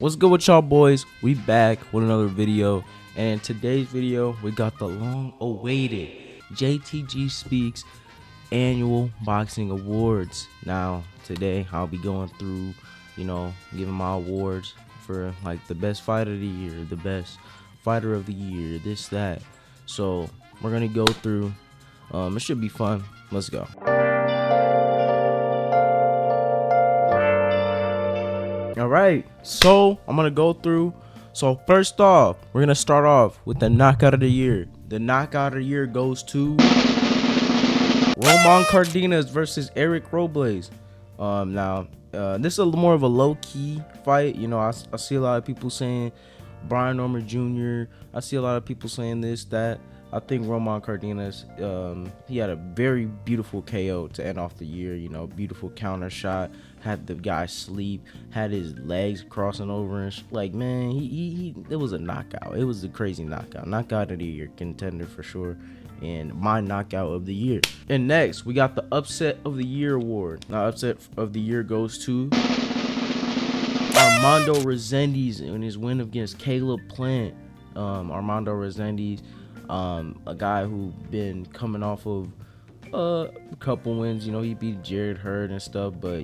What's good with y'all boys? We back with another video, and in today's video we got the long awaited JTG Speaks annual boxing awards. Now today I'll be going through, giving my awards for like the best fighter of the year, the best fighter of the year, this that. So we're gonna go through. It should be fun. Let's go. All right, so I'm gonna go through. So first off, we're gonna start off with the knockout of the year. The knockout of the year goes to Roman Cardenas versus Eric Robles. This is more of a low-key fight. I see a lot of people saying Brian Norman Jr. I see a lot of people saying this, that. I think Roman Cardenas, he had a very beautiful KO to end off the year. Beautiful counter shot, had the guy sleep, had his legs crossing over, and like, man, it was a knockout. It was a crazy knockout of the year contender for sure, and my knockout of the year. And next, we got the upset of the year award. Now, upset of the year goes to Armando Resendiz in his win against Caleb Plant. Armando Resendiz, a guy who been coming off of a couple wins. He beat Jared Hurd and stuff, but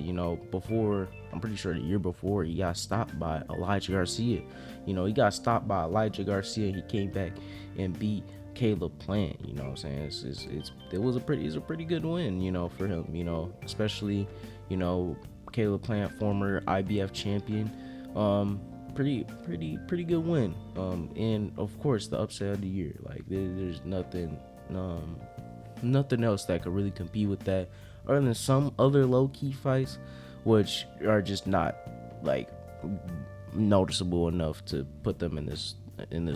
before, I'm pretty sure the year before, he got stopped by Elijah Garcia. He got stopped by Elijah Garcia. He came back and beat Caleb Plant. You know what I'm saying? It was a pretty good win, for him. Especially, Caleb Plant, former IBF champion. Pretty good win. And of course the upset of the year. Like there's nothing else that could really compete with that, other than some other low-key fights which are just not like noticeable enough to put them in this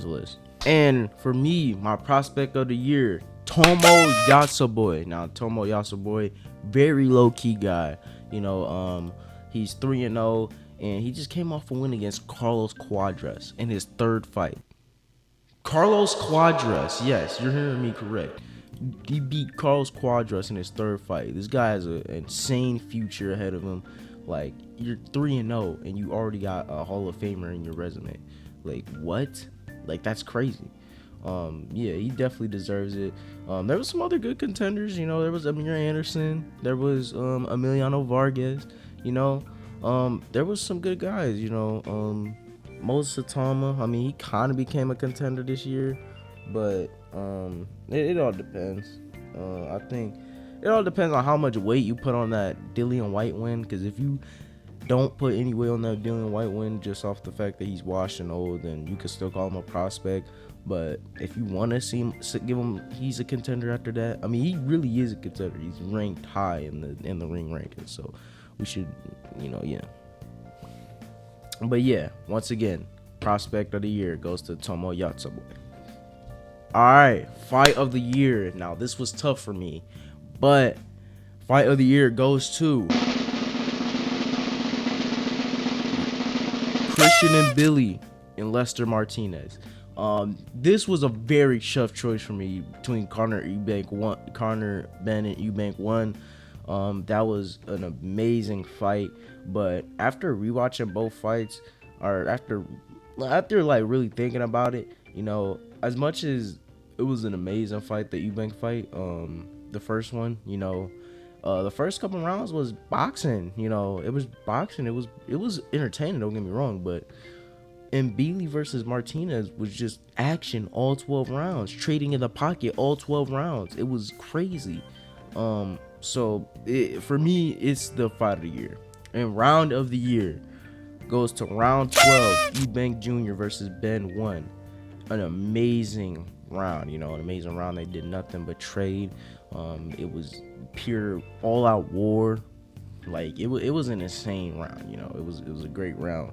list. And for me, my prospect of the year, Tomo Yasaboy. Now Tomo Yasaboy, very low-key guy. He's 3-0, and he just came off a win against Carlos Cuadras in his third fight. Carlos Cuadras, yes, you're hearing me correct. He beat Carlos Cuadras in his third fight. This guy has an insane future ahead of him. Like, you're 3-0 and you already got a Hall of Famer in your resume. Like, what? Like, that's crazy. Yeah, he definitely deserves it. There was some other good contenders. There was Amir Anderson. There was Emiliano Vargas. There was some good guys. Moses Satama. I mean, he kind of became a contender this year, but it all depends. I think it all depends on how much weight you put on that Dillian White win. Because if you don't put any weight on that Dillian White win, just off the fact that he's washed and old, then you could still call him a prospect. But if you want to see him, give him, he's a contender after that. I mean, he really is a contender. He's ranked high in the ring rankings, so we should, yeah. But yeah, once again, prospect of the year goes to Tomo Yasaboy. All right, fight of the year. Now this was tough for me, but fight of the year goes to Christian Mbilli and Lester Martinez. This was a very tough choice for me between Conor Bennett Eubank 1. That was an amazing fight, but after rewatching both fights, or after like really thinking about it, as much as it was an amazing fight, the Eubank fight, the first one, the first couple rounds was boxing. It was boxing. It was entertaining. Don't get me wrong, but Mbilli versus Martinez was just action all 12 rounds, trading in the pocket all 12 rounds. It was crazy. So for me, it's the fight of the year. And round of the year goes to round 12, Eubank Jr. versus Ben 1. An amazing round, an amazing round. They did nothing but trade. It was pure all-out war. Like, it was an insane round. It was a great round.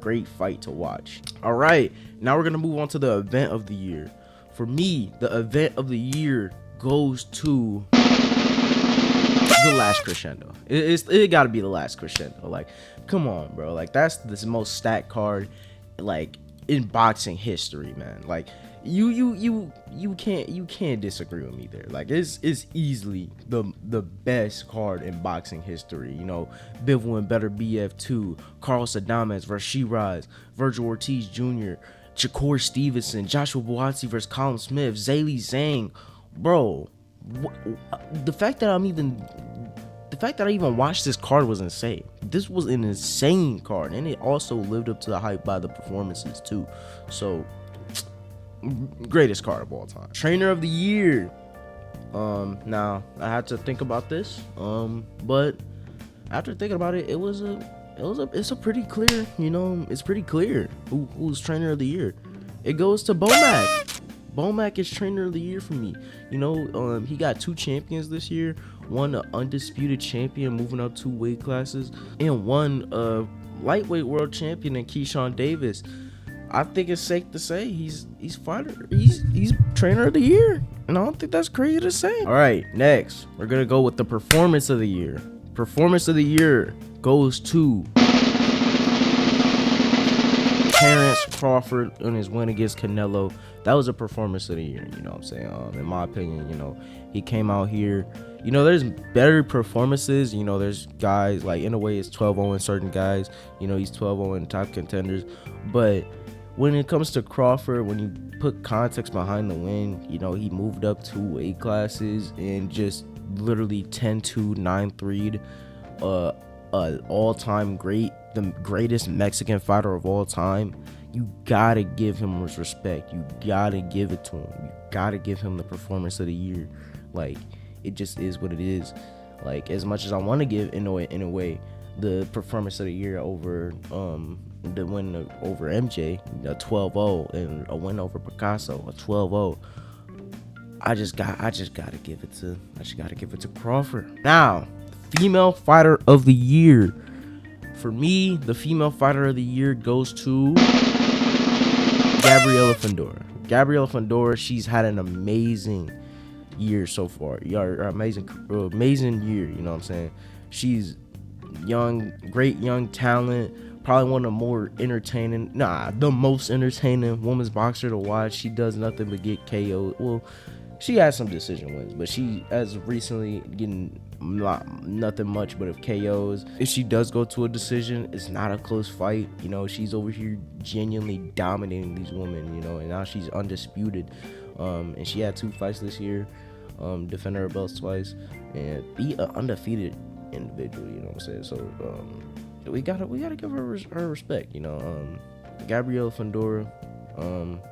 Great fight to watch. All right, now we're gonna move on to the event of the year. For me, the event of the year goes to The Last Crescendo. It gotta be The Last Crescendo. Like, come on, bro. Like, that's the most stacked card. Like, in boxing history, man. Like you can't disagree with me there. Like it's easily the best card in boxing history. You know, Bivol and Better BF2, Carlos Adames versus Shiraz, Virgil Ortiz Jr., Shakur Stevenson, Joshua Buatsi versus Colin Smith, Zhilei Zhang, bro. The fact that I even watched this card was insane. This was an insane card, and it also lived up to the hype by the performances too. So, greatest card of all time. Trainer of the year. Now I had to think about this. But after thinking about it, it's a pretty clear. You know, it's pretty clear who's trainer of the year. It goes to Bomac. Bomac is trainer of the year for me. You know, he got 2 champions this year. One undisputed champion moving up 2 weight classes, and one lightweight world champion in Keyshawn Davis. I think it's safe to say he's trainer of the year, and I don't think that's crazy to say. All right, next we're gonna go with the performance of the year. Performance of the year goes to Terrence Crawford on his win against Canelo. That was a performance of the year, you know what I'm saying? In my opinion, you know, he came out here. You know, there's better performances. You know, there's guys like Inoue is 12-0 in certain guys. You know, he's 12-0 in top contenders. But when it comes to Crawford, when you put context behind the win, you know, he moved up 2 weight classes and just literally 10-2, 9-3'd all-time great, the greatest Mexican fighter of all time. You gotta give him his respect. You gotta give it to him. You gotta give him the performance of the year. Like, it just is what it is. Like, as much as I want to give Inoue the performance of the year over the win over MJ, a 12-0, and a win over Picasso, a 12-0. I just gotta give it to Crawford. Now, female fighter of the year. For me, the female fighter of the year goes to Gabriela Fundora. Gabriela Fundora, she's had an amazing year so far. Amazing year, you know what I'm saying? She's young, great young talent, probably one of the more entertaining, the most entertaining women's boxer to watch. She does nothing but get KO'd. Well, she has some decision wins, but she has recently getting nothing much but of KOs. If she does go to a decision, it's not a close fight. You know, she's over here genuinely dominating these women, you know, and now she's undisputed. And she had 2 fights this year, defended her belts twice, and beat an undefeated individual, you know what I'm saying? So we gotta give her respect, you know. Gabriela Fundora,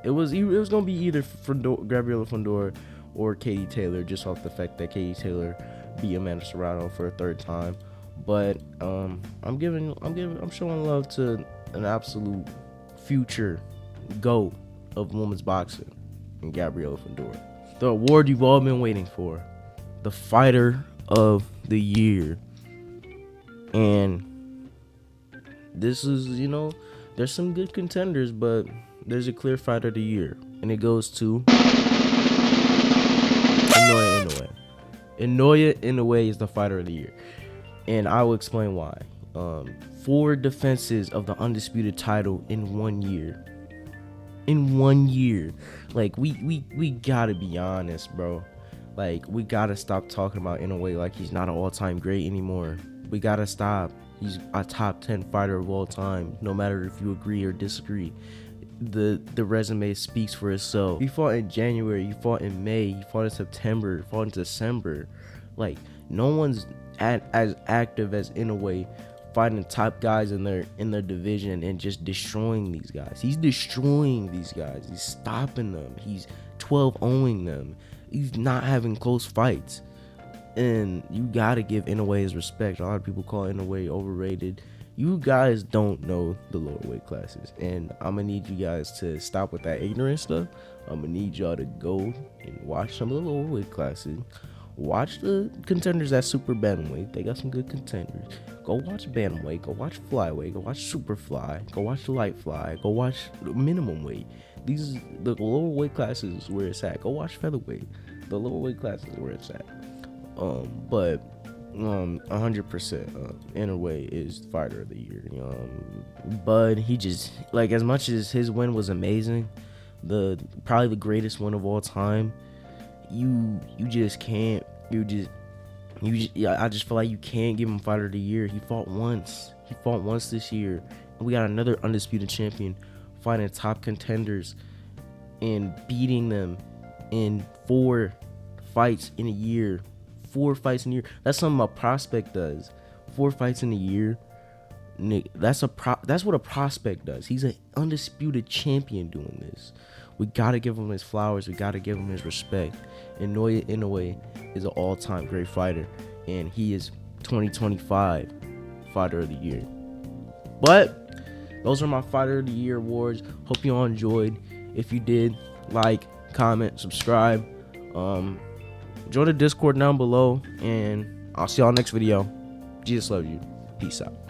it was gonna be either Gabriela Fundora or Katie Taylor, just off the fact that Katie Taylor beat Amanda Serrano for a 3rd time. But I'm showing love to an absolute future GOAT of women's boxing, and Gabriela Fundora. The award you've all been waiting for, the fighter of the year. And this is, you know, there's some good contenders, but there's a clear fighter of the year, and it goes to Inoue. Inoue is the fighter of the year, and I will explain why. 4 defenses of the undisputed title in 1 year. In 1 year, like we gotta be honest, bro. Like, we gotta stop talking about Inoue like he's not an all-time great anymore. We gotta stop. He's a top 10 fighter of all time, no matter if you agree or disagree. The resume speaks for itself. He fought in January, he fought in May, he fought in September, he fought in December. Like, no one's as active as Inoue, fighting top guys in their division and just destroying these guys. He's destroying these guys. He's stopping them. He's 12-0ing them. He's not having close fights. And you gotta give Inoue his respect. A lot of people call Inoue overrated. You guys don't know the lower weight classes, and I'm gonna need you guys to stop with that ignorant stuff. I'm gonna need y'all to go and watch some of the lower weight classes. Watch the contenders at super bantamweight. They got some good contenders. Go watch bantamweight. Go watch flyweight. Go watch superfly. Go watch light fly. Go watch minimum weight. These are the lower weight classes is where it's at. Go watch featherweight. The lower weight classes is where it's at. But 100%. Inoue is fighter of the year. Bud, he just like, as much as his win was amazing, probably the greatest win of all time. You just can't. Yeah, I just feel like you can't give him fighter of the year. He fought once. He fought once this year, and we got another undisputed champion fighting top contenders and beating them in 4 fights in a year. 4 fights in a year. That's something a prospect does. 4 fights in a year. Nick, that's what a prospect does. He's an undisputed champion doing this. We gotta give him his flowers. We gotta give him his respect. And Naoya Inoue is an all-time great fighter, and he is 2025 fighter of the year. But those are my fighter of the year awards. Hope you all enjoyed. If you did, like, comment, subscribe. Join the Discord down below, and I'll see y'all next video. Jesus loves you. Peace out.